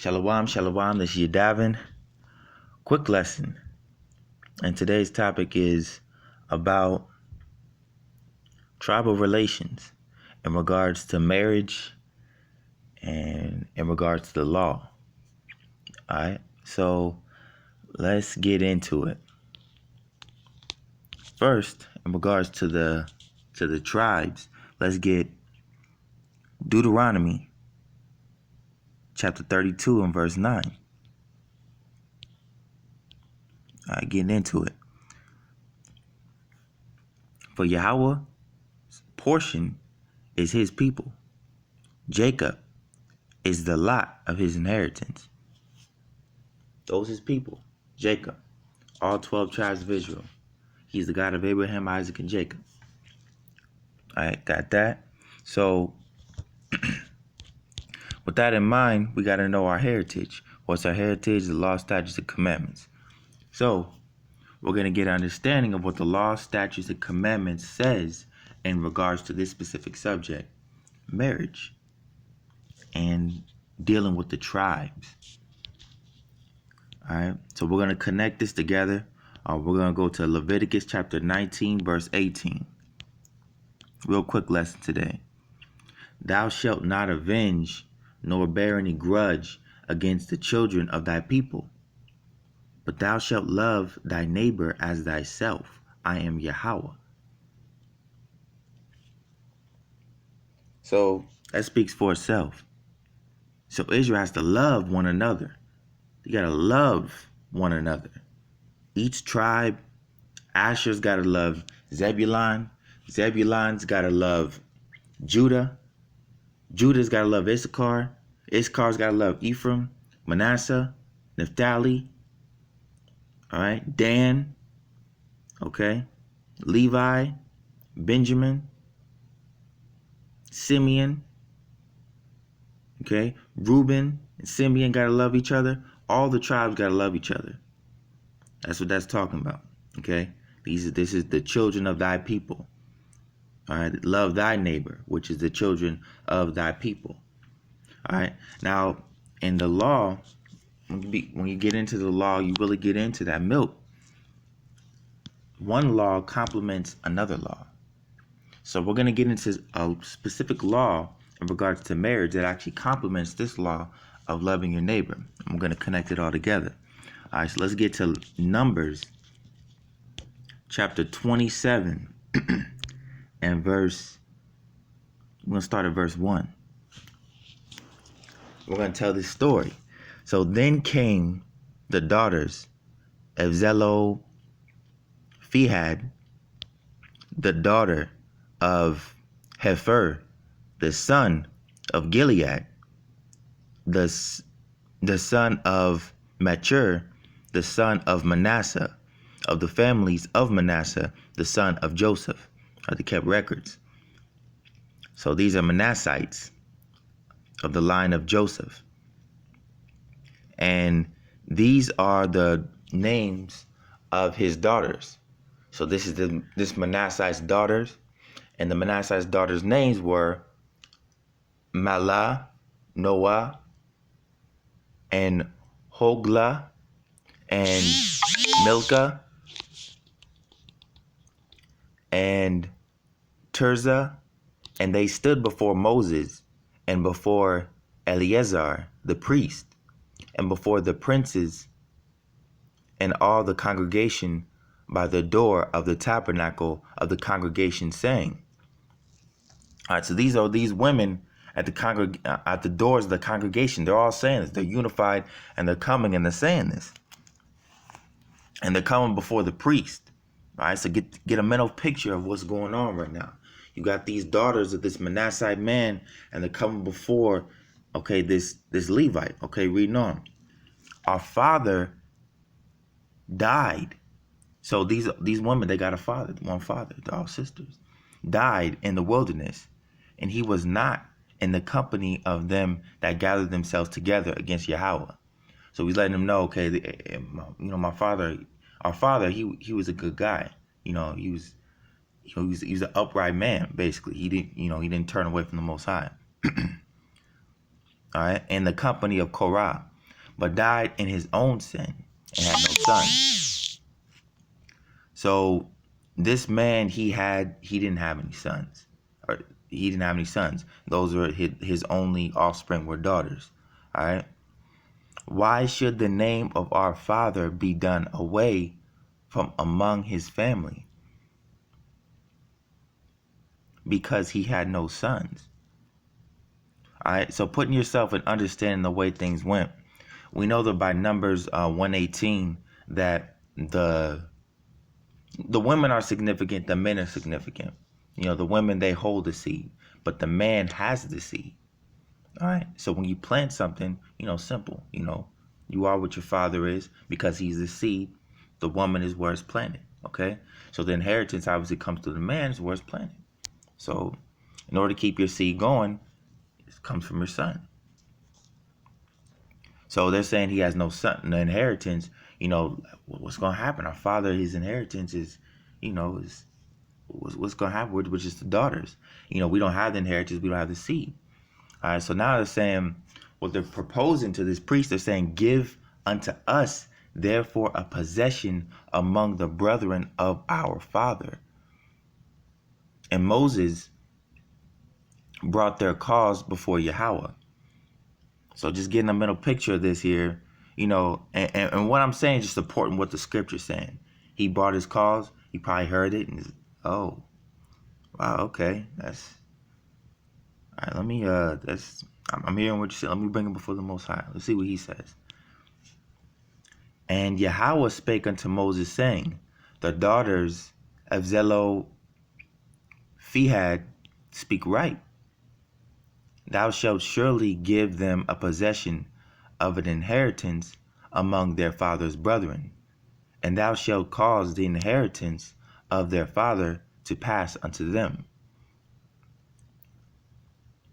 Shalom, shalom, this is Yadavin. Quick lesson. And today's topic is about tribal relations in regards to marriage and in regards to the law. Alright, so let's get into it. First, in regards to the tribes, let's get Deuteronomy chapter 32 and verse 9. Alright, getting into it. For Yahawah's portion is his people. Jacob is the lot of his inheritance. Those his people. Jacob. All 12 tribes of Israel. He's the God of Abraham, Isaac, and Jacob. Alright, got that? So, with that in mind, we got to know our heritage. What's our heritage? The law, statutes, and commandments. So, we're going to get an understanding of what the law, statutes, and commandments says in regards to this specific subject, marriage, and dealing with the tribes. All right, so we're going to connect this together. We're going to go to Leviticus chapter 19, verse 18. Real quick lesson today. Thou shalt not avenge nor bear any grudge against the children of thy people, but thou shalt love thy neighbor as thyself. I am Yahawah. So that speaks for itself. So Israel has to love one another. You got to love one another. Each tribe, Asher's got to love Zebulun. Zebulun's got to love Judah. Judah's got to love Issachar. Issachar's got to love Ephraim, Manasseh, Naphtali. All right, Dan. Okay, Levi, Benjamin, Simeon. Okay, Reuben and Simeon got to love each other. All the tribes got to love each other. That's what that's talking about. Okay, this is the children of thy people. All right, love thy neighbor, which is the children of thy people. All right, now in the law, when you get into the law, you really get into that milk. One law complements another law. So we're going to get into a specific law in regards to marriage that actually complements this law of loving your neighbor. I'm going to connect it all together. All right, so let's get to Numbers chapter 27 and we're going to start at verse 1. We're going to tell this story. So then came the daughters of Zelophehad, the daughter of Hefer, the son of Gilead, the son of Machir, the son of Manasseh, of the families of Manasseh, the son of Joseph. They kept records. So these are Manassites of the line of Joseph. And these are the names of his daughters. So this is this Manasseh's daughters. And the Manasseh's daughters' names were Mahlah, Noah, and Hoglah, and Milcah, and Tirzah. And they stood before Moses and before Eleazar the priest and before the princes and all the congregation by the door of the tabernacle of the congregation, saying. All right, so these are these women at the doors of the congregation. They're all saying this. They're unified and they're coming and they're saying this. And they're coming before the priest. All right, so get a mental picture of what's going on right now. You got these daughters of this Manassite man, and they're coming before, okay, this Levite. Okay, reading on. Our father died. So these women, they got a father, one father, they're all sisters, died in the wilderness, and he was not in the company of them that gathered themselves together against Yahawah. So he's letting them know, okay, my father, our father, he was a good guy. He was an upright man, basically. He didn't turn away from the Most High. All right, in the company of Korah. but died in his own sin and had no son. So this man, he didn't have any sons, or he didn't have any sons. Those were his only offspring were daughters. All right. Why should the name of our father be done away from among his family? Because he had no sons. All right. So putting yourself and understanding the way things went, we know that by Numbers 118 that the women are significant, the men are significant. The women, they hold the seed, but the man has the seed. All right. So when you plant something, simple, you are what your father is because he's the seed. The woman is where it's planted. Okay. So the inheritance obviously comes to the man is where it's planted. So in order to keep your seed going, it comes from your son. So they're saying he has no son, the inheritance, what's going to happen? Our father, his inheritance is what's going to happen, which is the daughters. We don't have the inheritance. We don't have the seed. All right. So now they're saying what they're proposing to this priest. They're saying, give unto us, therefore, a possession among the brethren of our father. And Moses brought their cause before Yahawah. So just getting a mental picture of this here, and what I'm saying is just supporting what the scripture's saying. He brought his cause. He probably heard it and oh, wow, okay, that's all right. Let me I'm hearing what you said. Let me bring him before the Most High. Let's see what he says. And Yahawah spake unto Moses, saying, the daughters of Zelophehad speak right. Thou shalt surely give them a possession of an inheritance among their father's brethren, and thou shalt cause the inheritance of their father to pass unto them.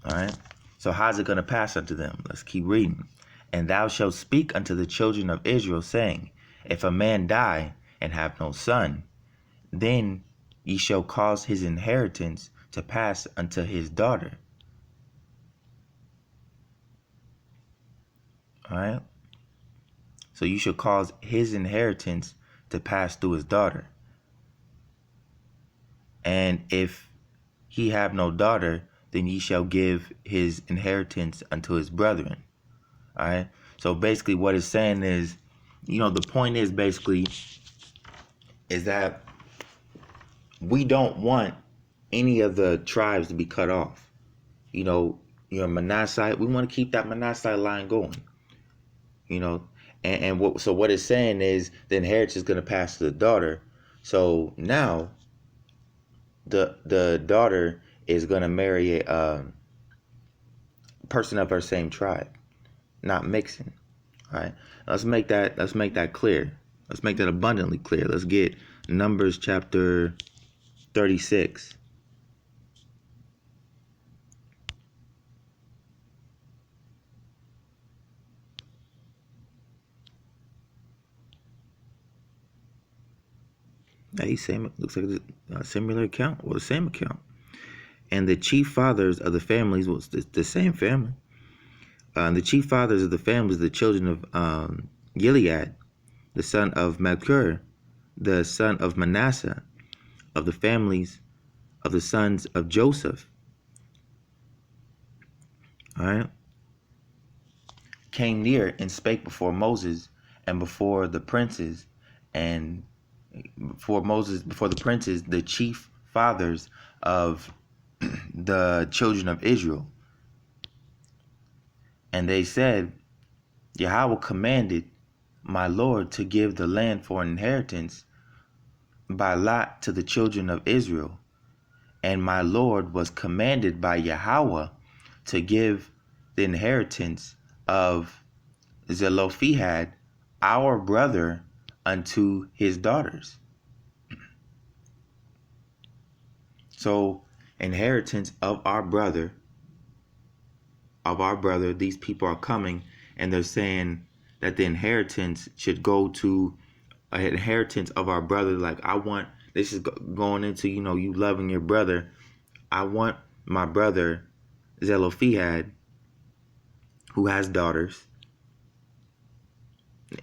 All right. So how's it going to pass unto them? Let's keep reading. And thou shalt speak unto the children of Israel, saying, if a man die and have no son, then ye shall cause his inheritance to pass unto his daughter. All right. So you shall cause his inheritance to pass through his daughter. And if he have no daughter, then ye shall give his inheritance unto his brethren. All right. So basically what it's saying is, the point is basically is that we don't want any of the tribes to be cut off. Manasseh, we want to keep that Manasseh line going. So what it's saying is the inheritance is going to pass to the daughter. So now the daughter is going to marry a person of her same tribe, not mixing. All right. Let's make that clear. Let's make that abundantly clear. Let's get Numbers chapter 36. Hey, same, looks like a similar account or the same account. And the chief fathers of the families was the same family. The chief fathers of the families, the children of Gilead, the son of Machir, the son of Manasseh, of the families of the sons of Joseph. All right. Came near and spake before Moses and before the princes, and before the princes, the chief fathers of the children of Israel. And they said, Yahawah commanded my Lord to give the land for an inheritance by lot to the children of Israel. And my Lord was commanded by Yahawah to give the inheritance of Zelophehad, our brother, unto his daughters. So inheritance of our brother, these people are coming and they're saying that the inheritance should go to an inheritance of our brother. Like, I want, this is going into, you loving your brother. I want my brother Zelophehad, who has daughters,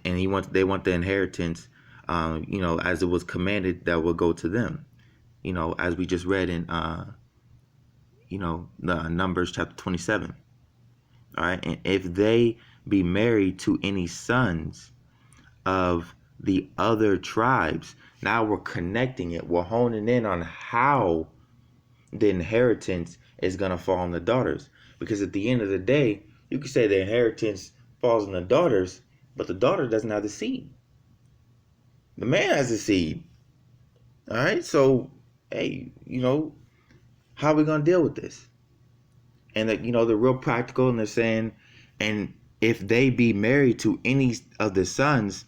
and they want the inheritance, as it was commanded that will go to them. As we just read in, the Numbers chapter 27. All right, and if they be married to any sons of the other tribes, now we're connecting it. We're honing in on how the inheritance is going to fall on the daughters. Because at the end of the day, you could say the inheritance falls on the daughters, but the daughter doesn't have the seed. The man has the seed. All right, so hey, how are we going to deal with this? And that they're real practical, and they're saying, and if they be married to any of the sons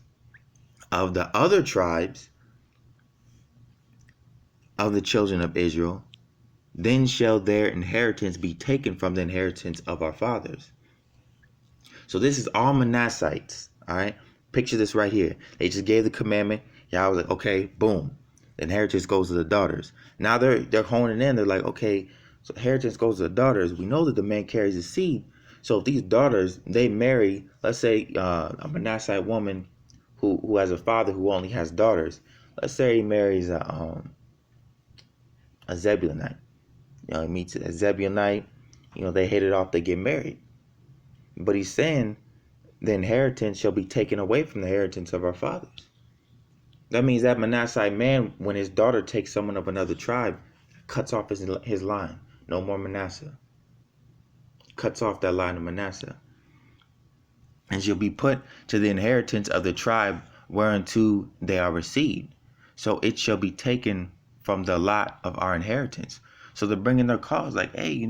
of the other tribes of the children of Israel, then shall their inheritance be taken from the inheritance of our fathers. So this is all Manassites. All right, picture this right here. They just gave the commandment. Y'all was like, okay, boom, the inheritance goes to the daughters. Now they're honing in. They're like, okay, so inheritance goes to the daughters. We know that the man carries the seed. So if these daughters, they marry, let's say a Manassite woman who has a father who only has daughters. Let's say he marries a Zebulonite. He meets a Zebulonite. They hit it off. They get married. But he's saying the inheritance shall be taken away from the inheritance of our fathers. That means that Manassite man, when his daughter takes someone of another tribe, cuts off his line. No more Manasseh. Cuts off that line of Manasseh. And she'll be put to the inheritance of the tribe whereunto they are received. So it shall be taken from the lot of our inheritance. So they're bringing their cause like, hey,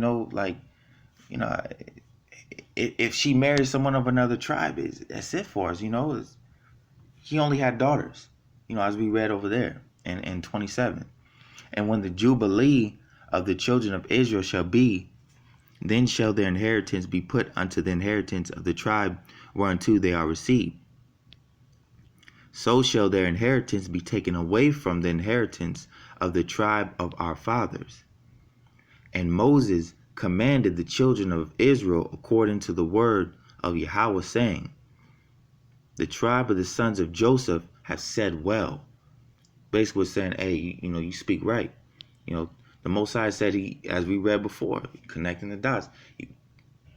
if she marries someone of another tribe, that's it for us. He only had daughters, as we read over there in 27. And when the Jubilee of the children of Israel shall be, then shall their inheritance be put unto the inheritance of the tribe whereunto they are received. So shall their inheritance be taken away from the inheritance of the tribe of our fathers. And Moses commanded the children of Israel according to the word of Yahawah, saying, the tribe of the sons of Joseph have said well. Basically saying, hey, you speak right. The Most High said, as we read before, connecting the dots,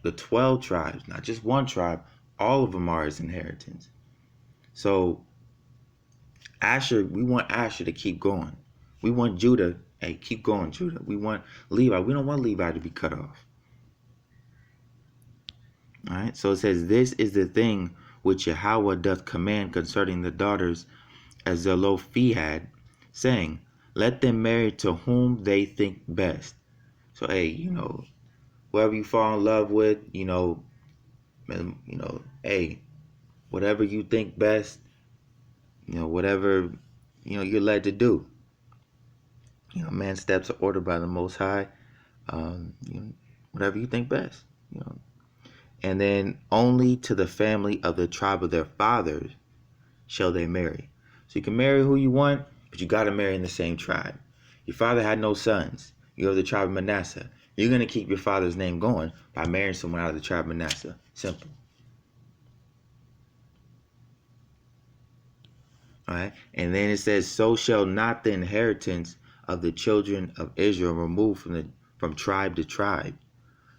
the 12 tribes, not just one tribe, all of them are his inheritance. So Asher, we want Asher to keep going. We want Judah, hey, keep going, Judah. We want Levi. We don't want Levi to be cut off. All right, so it says, this is the thing which Yahawah doth command concerning the daughters of Zelophehad, saying, let them marry to whom they think best. So, hey, whoever you fall in love with, hey, whatever you think best, whatever, you're led to do. Man's steps are ordered by the Most High. Whatever you think best, And then only to the family of the tribe of their fathers shall they marry. So you can marry who you want, but you got to marry in the same tribe. Your father had no sons. You're of the tribe of Manasseh. You're going to keep your father's name going by marrying someone out of the tribe of Manasseh. Simple. All right. And then it says, so shall not the inheritance of the children of Israel remove from tribe to tribe.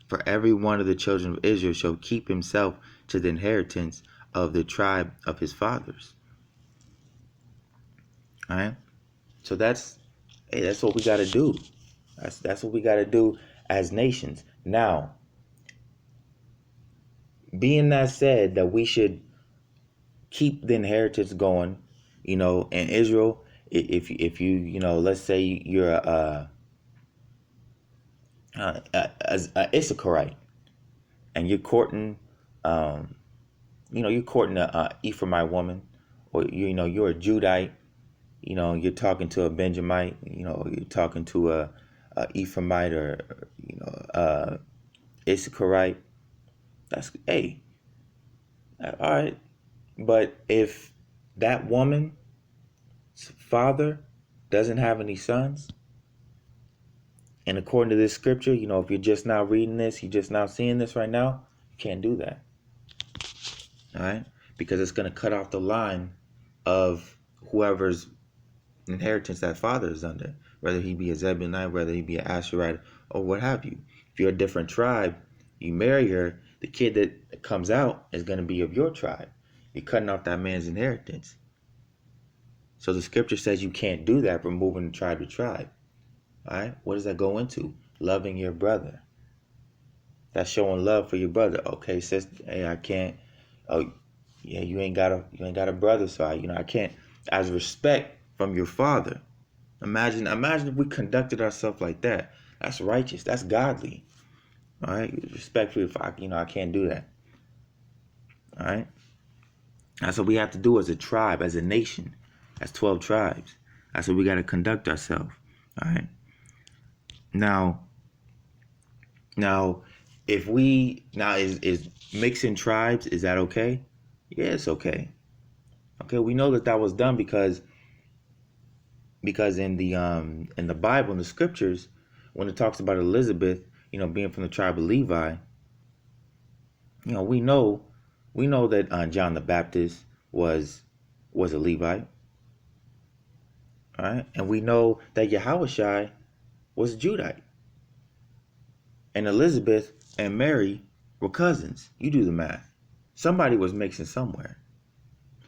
For every one of the children of Israel shall keep himself to the inheritance of the tribe of his fathers. All right. So that's what we got to do. That's what we got to do as nations. Now, being that said, that we should keep the inheritance going, in Israel, if you let's say you're a Issacharite, and you're courting, you're courting a Ephraimite woman, or you're a Judite, you're talking to a Benjamite, you're talking to a Ephraimite, or Issacharite. That's, hey, all right. But if that woman's father doesn't have any sons, and according to this scripture, if you're just now reading this, you're just now seeing this right now, you can't do that. All right? because it's going to cut off the line of whoever's inheritance that father is under, whether he be a Zebulonite, whether he be an Asherite, or what have you. If you're a different tribe, you marry her, the kid that comes out is going to be of your tribe. You're cutting off that man's inheritance. So the scripture says you can't do that from moving tribe to tribe. All right? What does that go into? Loving your brother. That's showing love for your brother. Okay, sis, hey, I can't. Oh, yeah, you ain't got a brother, so I can't. As respect from your father. Imagine if we conducted ourselves like that. That's righteous. That's godly. All right, respectfully, if I can't do that. All right, that's what we have to do as a tribe, as a nation, as 12 tribes. That's what we got to conduct ourselves. All right. Now, if we is mixing tribes, is that okay? Yeah, it's okay. Okay, we know that was done because in the Bible, in the scriptures, when it talks about Elizabeth, being from the tribe of Levi, we know that John the Baptist was a Levite, all right, and we know that Yahawah was Judite, and Elizabeth and Mary were cousins. You do the math. Somebody was mixing somewhere.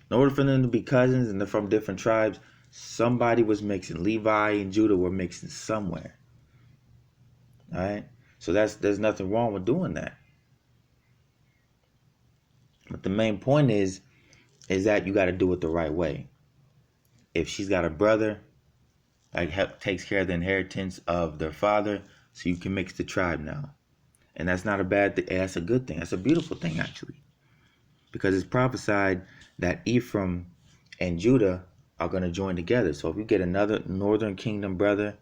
In order for them to be cousins and they're from different tribes, somebody was mixing. Levi and Judah were mixing somewhere. All right? So there's nothing wrong with doing that. But the main point is that you got to do it the right way. If she's got a brother, takes care of the inheritance of their father, so you can mix the tribe now. And that's not a bad thing. That's a good thing. That's a beautiful thing, actually. Because it's prophesied that Ephraim and Judah are going to join together. So if you get another northern kingdom brother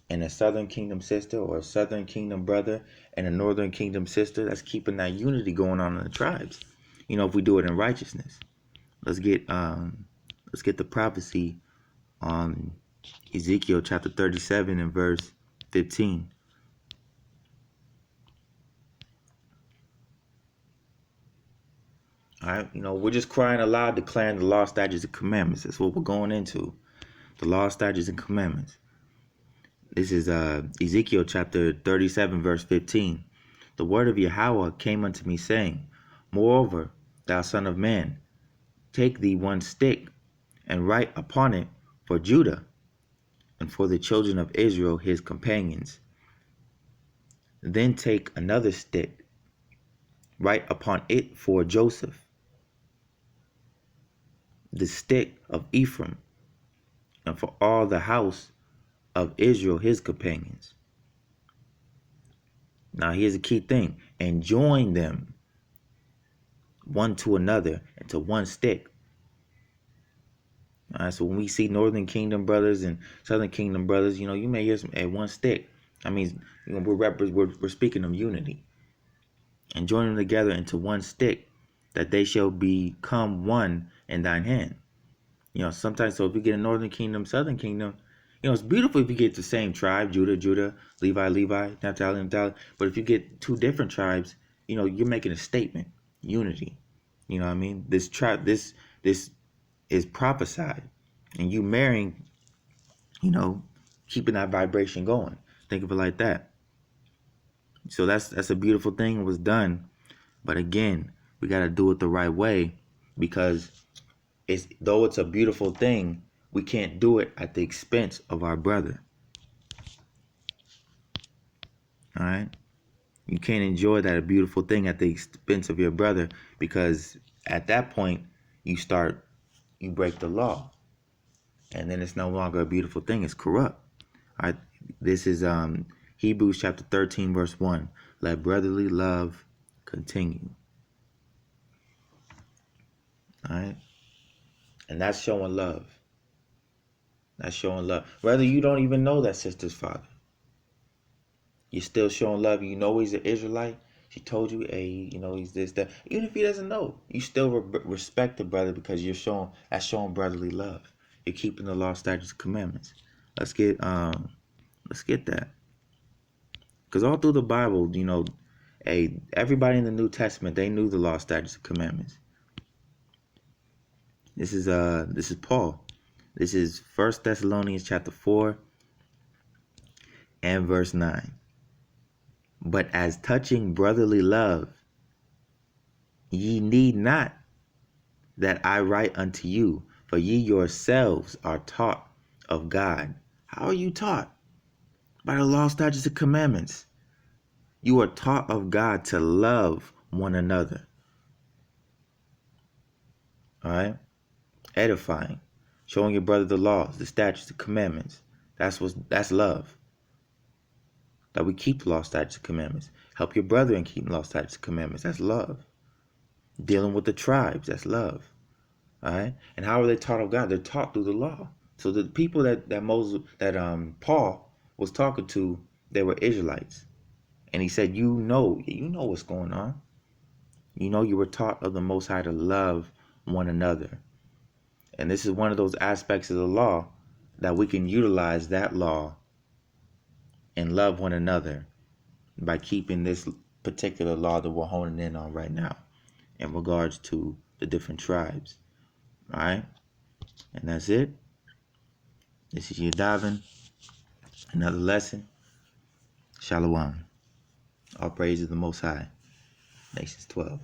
and a southern kingdom sister, or a southern kingdom brother and a northern kingdom sister, that's keeping that unity going on in the tribes. If we do it in righteousness. Let's get the prophecy on Ezekiel chapter 37 and verse 15. All right, we're just crying aloud, declaring the law, statutes, and commandments. That's what we're going into. The law, statutes, and commandments. This is Ezekiel chapter 37, verse 15. The word of Yahawah came unto me, saying, Moreover, thou son of man, take thee one stick, and write upon it for Judah, and for the children of Israel his companions. Then take another stick, write upon it for Joseph, the stick of Ephraim, and for all the house of Israel his companions. Now here's a key thing. And join them one to another into one stick. All right, so when we see Northern Kingdom brothers and Southern Kingdom brothers, you may hear some at one stick. I mean, we're speaking of unity. And join them together into one stick, that they shall become one in thine hand. Sometimes, so if you get a Northern Kingdom, Southern Kingdom, it's beautiful if you get the same tribe, Judah, Levi, Naphtali. But if you get two different tribes, you're making a statement, unity. You know what I mean? This tribe, this is prophesied, and you marrying, keeping that vibration going. Think of it like that. So that's a beautiful thing. It was done, but again, we got to do it the right way, because though it's a beautiful thing, we can't do it at the expense of our brother. All right? You can't enjoy that beautiful thing at the expense of your brother, because at that point you break the law, and then it's no longer a beautiful thing. It's corrupt. All right? This is Hebrews chapter 13 verse 1. Let brotherly love continue. All right? And that's showing love. That's showing love. Whether you don't even know that sister's father, you're still showing love. He's an Israelite. She told you, hey, he's this, that. Even if he doesn't know, you still respect the brother, because that's showing brotherly love. You're keeping the law, statutes, and commandments. Let's get that. Because all through the Bible, everybody in the New Testament, they knew the law, statutes, and commandments. This is Paul. This is 1 Thessalonians chapter 4 and verse 9. But as touching brotherly love, ye need not that I write unto you, for ye yourselves are taught of God. How are you taught? By the law, statutes, and commandments. You are taught of God to love one another. All right? Edifying. Showing your brother the laws, the statutes, the commandments. That's love. That we keep the law, statutes, and commandments. Help your brother in keeping law, statutes, and commandments. That's love. Dealing with the tribes. That's love. All right? And how are they taught of God? They're taught through the law. So the people that Paul was talking to, they were Israelites. And he said, you know what's going on. You know you were taught of the Most High to love one another. And this is one of those aspects of the law that we can utilize that law and love one another by keeping this particular law that we're honing in on right now in regards to the different tribes. All right? And that's it. This is your diving. Another lesson. Shalom. All praise to the Most High. Nations 12.